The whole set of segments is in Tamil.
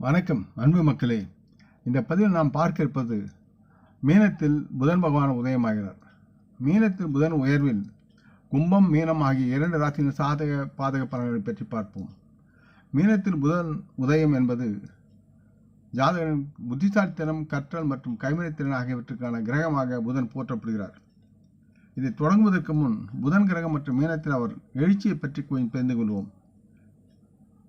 வணக்கம் அன்பு மக்களே. இந்த பதிவில் நாம் பார்க்க இருப்பது மீனத்தில் புதன் பகவான் உதயமாகிறார். மீனத்தில் புதன் உயர்வில் கும்பம் மீனம் ஆகிய 2 ராசியின் சாதக பாதக பலன்களை பற்றி பார்ப்போம். மீனத்தில் புதன் உதயம் என்பது ஜாதகரின் புத்திசாலித்தனம், கற்றல் மற்றும் கைவினைத்திறன் ஆகியவற்றுக்கான கிரகமாக புதன் போற்றப்படுகிறார். இதை தொடங்குவதற்கு முன் புதன் கிரகம் மற்றும் மீனத்தில் அவர் எழுச்சியை பற்றி கொஞ்சம் தெரிந்து கொள்வோம்.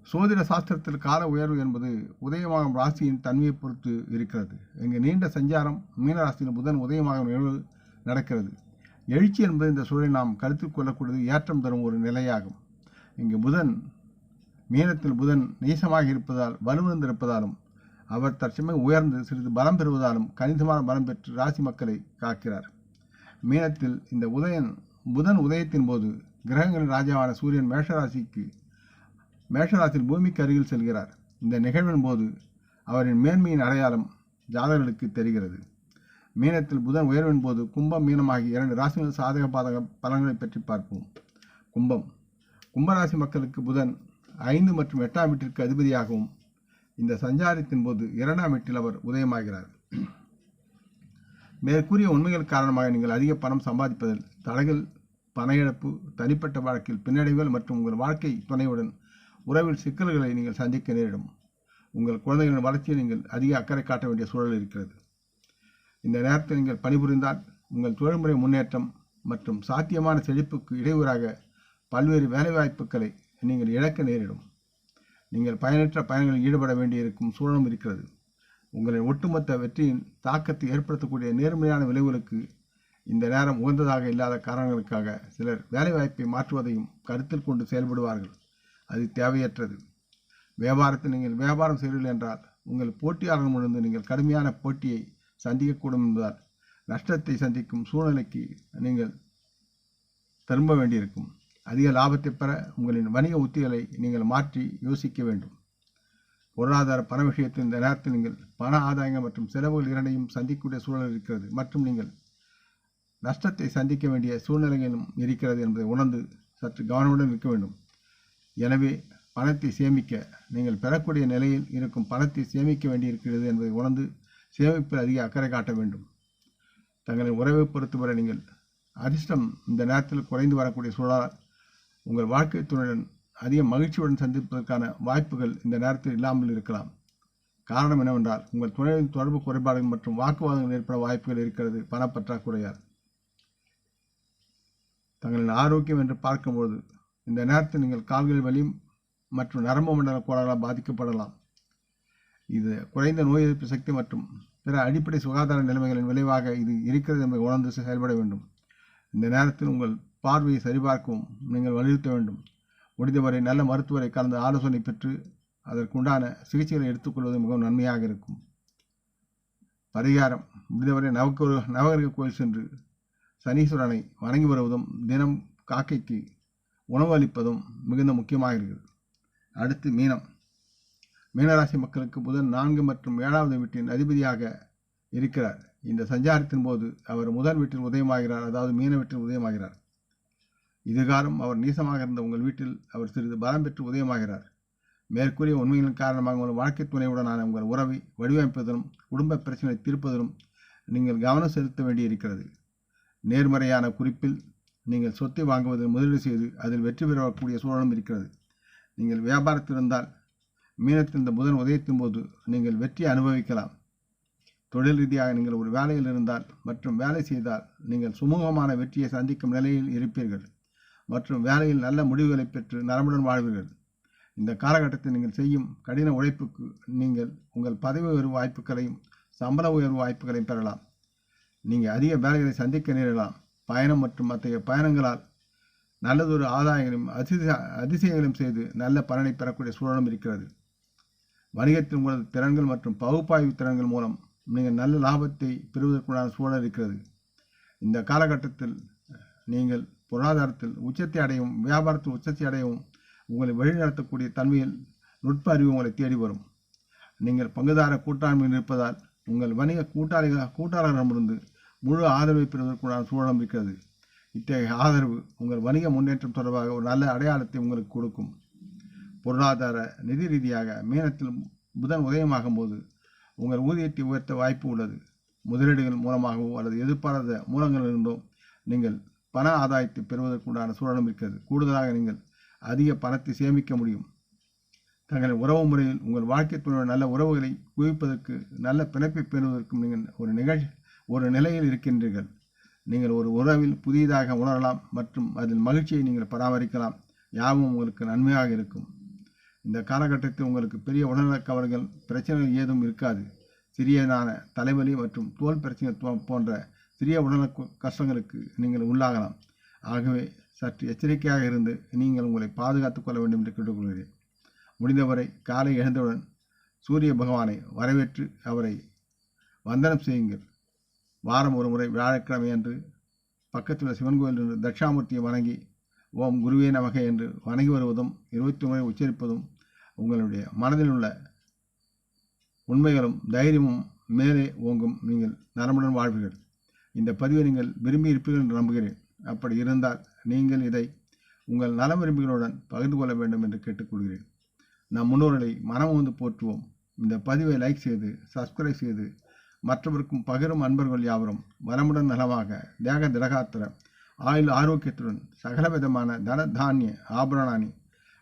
சோதிட சாஸ்திரத்தில் கால உயர்வு என்பது உதயமாகும் ராசியின் தன்மையை பொறுத்து இருக்கிறது. இங்கு நீண்ட சஞ்சாரம் மீனராசியில் புதன் உதயமாகும் நிகழ்வு நடக்கிறது. எழுச்சி என்பது இந்த சூழலை நாம் கருத்தில் கொள்ளக்கூடியது ஏற்றம் தரும் ஒரு நிலையாகும். இங்கு மீனத்தில் புதன் நீசமாக இருப்பதால் வலுவிழந்திருப்பதாலும் அவர் தற்சமயம் உயர்ந்து சிறிது பலம் பெறுவதாலும் கணிசமான பலம் பெற்று ராசி மக்களை காக்கிறார். மீனத்தில் இந்த புதன் உதயத்தின் போது கிரகங்களின் ராஜாவான சூரியன் மேஷராசியில் பூமிக்கு அருகில் செல்கிறார். இந்த நிகழ்வின் போது அவரின் மேன்மையின் அடையாளம் ஜாதகர்களுக்கு தெரிகிறது. மீனத்தில் புதன் உயர்வின் போது கும்பம் மீனம் ஆகிய 2 ராசிகள் சாதக பாதக பலன்களை பற்றி பார்ப்போம். கும்பராசி மக்களுக்கு புதன் 5 மற்றும் 8ஆம் வீட்டிற்கு அதிபதியாகவும் இந்த சஞ்சாரத்தின் போது 2ஆம் வீட்டில் அவர் உதயமாகிறார். மேற்கூறிய உண்மைகள் காரணமாக நீங்கள் அதிக பணம் சம்பாதிப்பதில் தடைகள், பண இழப்பு, தனிப்பட்ட வாழ்க்கையில் பின்னடைவுகள் மற்றும் உங்கள் வாழ்க்கை துணையுடன் உறவில் சிக்கல்களை நீங்கள் சந்திக்க நேரிடும். உங்கள் குழந்தைகளின் வளர்ச்சியை நீங்கள் அதிக அக்கறை காட்ட வேண்டிய சூழல் இருக்கிறது. இந்த நேரத்தில் நீங்கள் பணிபுரிந்தால் உங்கள் தொழில்முறை முன்னேற்றம் மற்றும் சாத்தியமான செழிப்புக்கு இடையூறாக பல்வேறு வேலைவாய்ப்புகளை நீங்கள் இழக்க நேரிடும். நீங்கள் பயனற்ற பயணங்களில் ஈடுபட வேண்டியிருக்கும் சூழலும் இருக்கிறது. உங்களின் ஒட்டுமொத்த வெற்றியின் தாக்கத்தை ஏற்படுத்தக்கூடிய நேர்மையான விளைவுகளுக்கு இந்த நேரம் உகந்ததாக இல்லாத காரணங்களுக்காக சிலர் வேலைவாய்ப்பை மாற்றுவதையும் கருத்தில் கொண்டு செயல்படுவார்கள். அது தேவையற்றது. வியாபாரத்தில் நீங்கள் வியாபாரம் செய்கிறீர்கள் என்றால் உங்கள் போட்டியாளர்களிடமிருந்து நீங்கள் கடுமையான போட்டியை சந்திக்கக்கூடும் என்பதால் நஷ்டத்தை சந்திக்கும் சூழ்நிலைக்கு நீங்கள் திரும்ப வேண்டியிருக்கும். அதிக லாபத்தை பெற உங்களின் வணிக உத்திகளை நீங்கள் மாற்றி யோசிக்க வேண்டும். பொருளாதார பண விஷயத்தில் இந்த நேரத்தில் நீங்கள் பண ஆதாயங்கள் மற்றும் செலவுகள் இரண்டையும் சந்திக்கக்கூடிய சூழல் இருக்கிறது மற்றும் நீங்கள் நஷ்டத்தை சந்திக்க வேண்டிய சூழ்நிலைகளும் இருக்கிறது என்பதை உணர்ந்து சற்று கவனமுடன் இருக்க வேண்டும். எனவே பணத்தை சேமிக்க நீங்கள் பெறக்கூடிய நிலையில் இருக்கும் பணத்தை சேமிக்க வேண்டியிருக்கிறது என்பதை உணர்ந்து சேமிப்பில் அதிக அக்கறை காட்ட வேண்டும். தங்களின் உறவை பொறுத்தவரை நீங்கள் அதிர்ஷ்டம் இந்த நேரத்தில் குறைந்து வரக்கூடிய சூழலால் உங்கள் வாழ்க்கை துணையுடன் அதிக மகிழ்ச்சியுடன் சந்திப்பதற்கான வாய்ப்புகள் இந்த நேரத்தில் இல்லாமல் இருக்கலாம். காரணம் என்னவென்றால் உங்கள் துணையின் தொடர்பு குறைபாடுகள் மற்றும் வாக்குவாதங்கள் ஏற்பட வாய்ப்புகள் இருக்கிறது. பணப்பற்றாக்குறையால் தங்களின் ஆரோக்கியம் என்று பார்க்கும்போது இந்த நேரத்தில் நீங்கள் கால்கள் வலி மற்றும் நரம்பு மண்டல கோளாறால் பாதிக்கப்படலாம். இது குறைந்த நோய் எதிர்ப்பு சக்தி மற்றும் பிற அடிப்படை சுகாதார நிலைமைகளின் விளைவாக இது இருக்கிறது என்பதை உணர்ந்து செயல்பட வேண்டும். இந்த நேரத்தில் உங்கள் பார்வையை சரிபார்க்கவும் நீங்கள் வலியுறுத்த வேண்டும். முடிந்தவரை நல்ல மருத்துவரை கலந்து ஆலோசனை பெற்று அதற்குண்டான சிகிச்சைகளை எடுத்துக்கொள்வது மிகவும் நன்மையாக இருக்கும். பரிகாரம்: முடிந்தவரை நவகிரக கோயில் சென்று சனீஸ்வரனை வணங்கி வருவதும் தினம் காக்கைக்கு உணவு அளிப்பதும் மிகுந்த முக்கியமாக இருக்கிறது. அடுத்து மீனராசி மக்களுக்கு புதன் 4 மற்றும் 7வது வீட்டின் அதிபதியாக இருக்கிறார். இந்த சஞ்சாரத்தின் போது அவர் முதல் வீட்டில் உதயமாகிறார், அதாவது மீன வீட்டில் உதயமாகிறார். இதுகாலம் அவர் நீசமாக இருந்த உங்கள் வீட்டில் அவர் சிறிது பலம் பெற்று உதயமாகிறார். மேற்கூறிய உண்மைகளின் காரணமாக உங்கள் வாழ்க்கை துணையுடனான உங்கள் உறவை வடிவமைப்பதிலும் குடும்ப பிரச்சனைகளை தீர்ப்பதிலும் நீங்கள் கவனம் செலுத்த வேண்டியிருக்கிறது. நேர்மறையான குறிப்பில் நீங்கள் சொத்தை வாங்குவதில் முதலீடு செய்து அதில் வெற்றி பெறக்கூடிய சூழலும் இருக்கிறது. நீங்கள் வியாபாரத்தில் இருந்தால் மீனத்தில் இந்த புதன் உதயத்தின் போது நீங்கள் வெற்றியை அனுபவிக்கலாம். தொழில் ரீதியாக நீங்கள் ஒரு வேலையில் இருந்தால் மற்றும் வேலை செய்தால் நீங்கள் சுமூகமான வெற்றியை சந்திக்கும் நிலையில் இருப்பீர்கள் மற்றும் வேலையில் நல்ல முடிவுகளை பெற்று நலமுடன் வாழ்வீர்கள். இந்த காலகட்டத்தில் நீங்கள் செய்யும் கடின உழைப்புக்கு நீங்கள் உங்கள் பதவி உயர்வு வாய்ப்புகளையும் சம்பள உயர்வு வாய்ப்புகளையும் பெறலாம். நீங்கள் அதிக வேலைகளை சந்திக்க நேரலாம். பயணம் மற்றும் அத்தகைய பயணங்களால் நல்லதொரு ஆதாயங்களையும் அதிசயங்களையும் செய்து நல்ல பலனை பெறக்கூடிய சூழலும் இருக்கிறது. வணிகத்தில் உங்களது திறன்கள் மற்றும் பகுப்பாய்வு திறன்கள் மூலம் நீங்கள் நல்ல லாபத்தை பெறுவதற்குண்டான சூழல் இருக்கிறது. இந்த காலகட்டத்தில் நீங்கள் பொருளாதாரத்தில் உச்சத்தை அடையவும் வியாபாரத்தில் உச்சத்தை அடையவும் உங்களை வழிநடத்தக்கூடிய தன்மையில் நுட்ப அறிவு உங்களை தேடி வரும். நீங்கள் பங்குதார கூட்டாண்மையில் இருப்பதால் உங்கள் வணிக கூட்டாளர்களிடமிருந்து முழு ஆதரவை பெறுவதற்குண்டான சூழலும் இருக்கிறது. இத்தகைய ஆதரவு உங்கள் வணிக முன்னேற்றம் தொடர்பாக ஒரு நல்ல அடையாளத்தை உங்களுக்கு கொடுக்கும். பொருளாதார நிதி ரீதியாக மீனத்தில் புதன் உதயமாகும் போது உங்கள் ஊதியத்தை உயர்த்த வாய்ப்பு உள்ளது. முதலீடுகள் மூலமாகவோ அல்லது எதிர்பாராத மூலங்களிலிருந்தோ நீங்கள் பண ஆதாயத்தை பெறுவதற்குண்டான சூழலும் இருக்கிறது. கூடுதலாக நீங்கள் அதிக பணத்தை சேமிக்க முடியும். தங்களின் உறவு முறையில் உங்கள் வாழ்க்கை துணையுடன் நல்ல உறவுகளை குவிப்பதற்கு, நல்ல பிணைப்பை பெறுவதற்கும் நீங்கள் ஒரு நிலையில் இருக்கின்றீர்கள். நீங்கள் ஒரு உறவில் புதியதாக உணரலாம் மற்றும் அதில் மகிழ்ச்சியை நீங்கள் பராமரிக்கலாம். யாவும் உங்களுக்கு நன்மையாக இருக்கும். இந்த காலகட்டத்தில் உங்களுக்கு பெரிய உடல்நலக் கவலைகள், பிரச்சனைகள் ஏதும் இருக்காது. சிறியதான தலைவலி மற்றும் தோல் பிரச்சனை போன்ற சிறிய உடல்நல கஷ்டங்களுக்கு நீங்கள் உள்ளாகலாம். ஆகவே சற்று எச்சரிக்கையாக இருந்து நீங்கள் உங்களை பாதுகாத்துக் கொள்ள வேண்டும் என்று கேட்டுக்கொள்கிறேன். முடிந்தவரை காலை எழுந்தவுடன் சூரிய பகவானை வரவேற்று அவரை வந்தனம் செய்யுங்கள். வாரம் ஒரு முறை வியாழக்கிழமை அன்று பக்கத்தில் உள்ள சிவன் கோயில் என்று தட்சாமூர்த்தியை வணங்கி ஓம் குருவே நமக என்று வணங்கி வருவதும் 20 முறை உச்சரிப்பதும் உங்களுடைய மனதில் உள்ள உண்மைகளும் தைரியமும் மேலே ஓங்கும். நீங்கள் நலமுடன் வாழ்வீர்கள். இந்த பதிவை நீங்கள் விரும்பி இருப்பீர்கள் என்று நம்புகிறேன். அப்படி இருந்தால் நீங்கள் இதை உங்கள் நலம் விரும்பிகளுடன் பகிர்ந்து கொள்ள வேண்டும் என்று கேட்டுக்கொள்கிறேன். நம் முன்னோர்களை மனமுந்து போற்றுவோம். இந்த பதிவை லைக் செய்து சப்ஸ்கிரைப் செய்து மற்றவருக்கும் பகிரும் அன்பர்கள் யாவரும் வளமுடன் நலமாக, தேக திடகாத்திர, ஆயுள் ஆரோக்கியத்துடன் சகலவிதமான தன தானிய ஆபரணாணி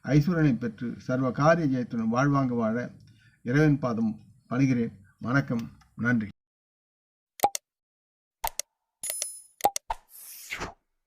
ஐஸ்வரனை பெற்று சர்வ காரிய ஜெயத்துடன் வாழ்வாங்க வாழ இறைவன் பாதம் பணிகிறேன். வணக்கம். நன்றி.